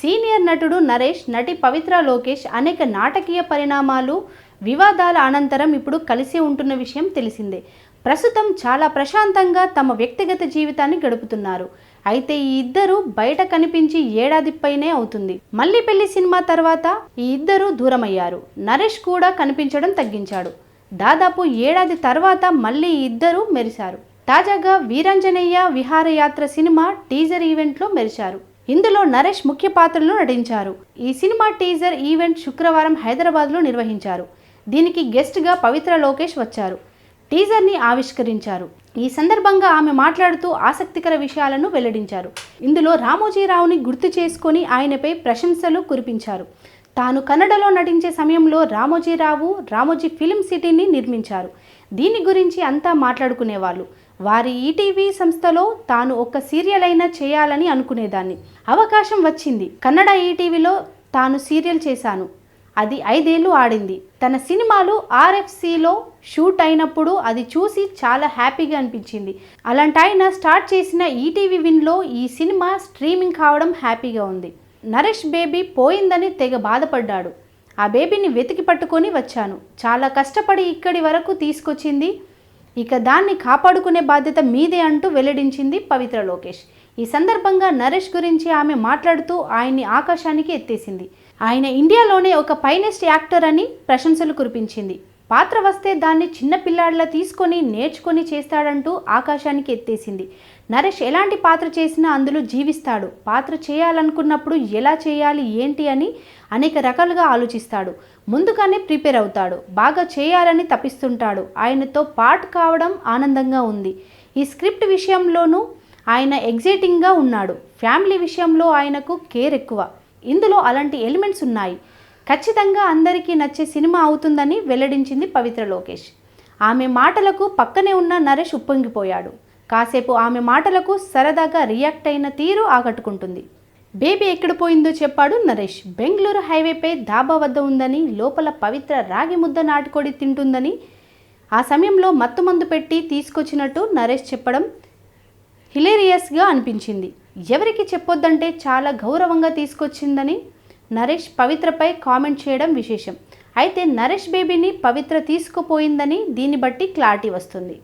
Senior నటుడు నరేష్, నటి పవిత్ర లోకేష్ అనేక నాటకీయ పరిణామాలు, వివాదాల అనంతరం ఇప్పుడు కలిసి ఉంటున్న విషయం తెలిసిందే. ప్రస్తుతం చాలా ప్రశాంతంగా తమ వ్యక్తిగత జీవితాన్ని గడుపుతున్నారు. అయితే ఈ ఇద్దరు బయట కనిపించి ఏడాది పైనే అవుతుంది. మళ్ళీ పెళ్లి సినిమా తర్వాత ఈ ఇద్దరు దూరమయ్యారు. నరేష్ కూడా కనిపించడం తగ్గించాడు. దాదాపు ఏడాది తర్వాత మళ్ళీ ఇద్దరు మెరిశారు. తాజాగా వీరాంజనేయ విహారయాత్ర సినిమా టీజర్ ఈవెంట్లో మెరిశారు. ఇందులో నరేష్ ముఖ్య పాత్రలో నటించారు. ఈ సినిమా టీజర్ ఈవెంట్ శుక్రవారం హైదరాబాద్లో నిర్వహించారు. దీనికి గెస్ట్గా పవిత్ర లోకేష్ వచ్చారు. టీజర్ని ఆవిష్కరించారు. ఈ సందర్భంగా ఆమె మాట్లాడుతూ ఆసక్తికర విషయాలను వెల్లడించారు. ఇందులో రామోజీరావుని గుర్తు చేసుకొని ఆయనపై ప్రశంసలు కురిపించారు. తాను కన్నడలో నటించే సమయంలో రామోజీరావు రామోజీ ఫిలిం సిటీని నిర్మించారు. దీని గురించి అంతా మాట్లాడుకునేవాళ్ళు. వారి ఈటీవీ సంస్థలో తాను ఒక సీరియల్ అయినా చేయాలని అనుకునేదాన్ని. అవకాశం వచ్చింది. కన్నడ ఈటీవీలో తాను సీరియల్ చేశాను. అది 5 ఏళ్ళు ఆడింది. తన సినిమాలు RFCలో షూట్ అయినప్పుడు అది చూసి చాలా హ్యాపీగా అనిపించింది. అలాంటి ఆయన స్టార్ట్ చేసిన ఈటీవీ విన్లో ఈ సినిమా స్ట్రీమింగ్ కావడం హ్యాపీగా ఉంది. నరేష్ బేబీ పోయిందని తెగ బాధపడ్డాడు. ఆ బేబీని వెతికి పట్టుకొని వచ్చాను. చాలా కష్టపడి ఇక్కడి వరకు తీసుకొచ్చింది. ఇక దాన్ని కాపాడుకునే బాధ్యత మీదే అంటూ వెల్లడించింది పవిత్ర లోకేష్. ఈ సందర్భంగా నరేష్ గురించి ఆమె మాట్లాడుతూ ఆయన్ని ఆకాశానికి ఎత్తేసింది. ఆయన ఇండియాలోనే ఒక ఫైనెస్ట్ యాక్టర్ అని ప్రశంసలు కురిపించింది. పాత్ర వస్తే దాన్ని చిన్న పిల్లాడిలా తీసుకొని నేర్చుకొని చేస్తాడంటూ ఆకాశానికి ఎత్తేసింది. నరేష్ ఎలాంటి పాత్ర చేసినా అందులో జీవిస్తాడు. పాత్ర చేయాలనుకున్నప్పుడు ఎలా చేయాలి ఏంటి అని అనేక రకాలుగా ఆలోచిస్తాడు. ముందుగానే ప్రిపేర్ అవుతాడు. బాగా చేయాలని తపిస్తుంటాడు. ఆయనతో పార్ట్ కావడం ఆనందంగా ఉంది. ఈ స్క్రిప్ట్ విషయంలోనూ ఆయన ఎగ్జైటింగ్గా ఉన్నాడు. ఫ్యామిలీ విషయంలో ఆయనకు కేర్ ఎక్కువ. ఇందులో అలాంటి ఎలిమెంట్స్ ఉన్నాయి. ఖచ్చితంగా అందరికీ నచ్చే సినిమా అవుతుందని వెల్లడించింది పవిత్ర లోకేష్. ఆమె మాటలకు పక్కనే ఉన్న నరేష్ ఉప్పొంగిపోయాడు. కాసేపు ఆమె మాటలకు సరదాగా రియాక్ట్ అయిన తీరు ఆకట్టుకుంటుంది. బేబీ ఎక్కడ పోయిందో చెప్పాడు నరేష్. బెంగళూరు హైవేపై ధాబా వద్ద ఉందని, లోపల పవిత్ర రాగి ముద్ద నాటుకోడి తింటుందని, ఆ సమయంలో మత్తుమందు పెట్టి తీసుకొచ్చినట్టు నరేష్ చెప్పడం హిలేరియస్గా అనిపించింది. ఎవరికి చెప్పొద్దంటే చాలా గౌరవంగా తీసుకొచ్చిందని నరేష్ పవిత్రపై కామెంట్ చేయడం విశేషం. అయితే నరేష్ బేబీని పవిత్ర తీసుకుపోయిందని దీన్ని బట్టి క్లారిటీ వస్తుంది.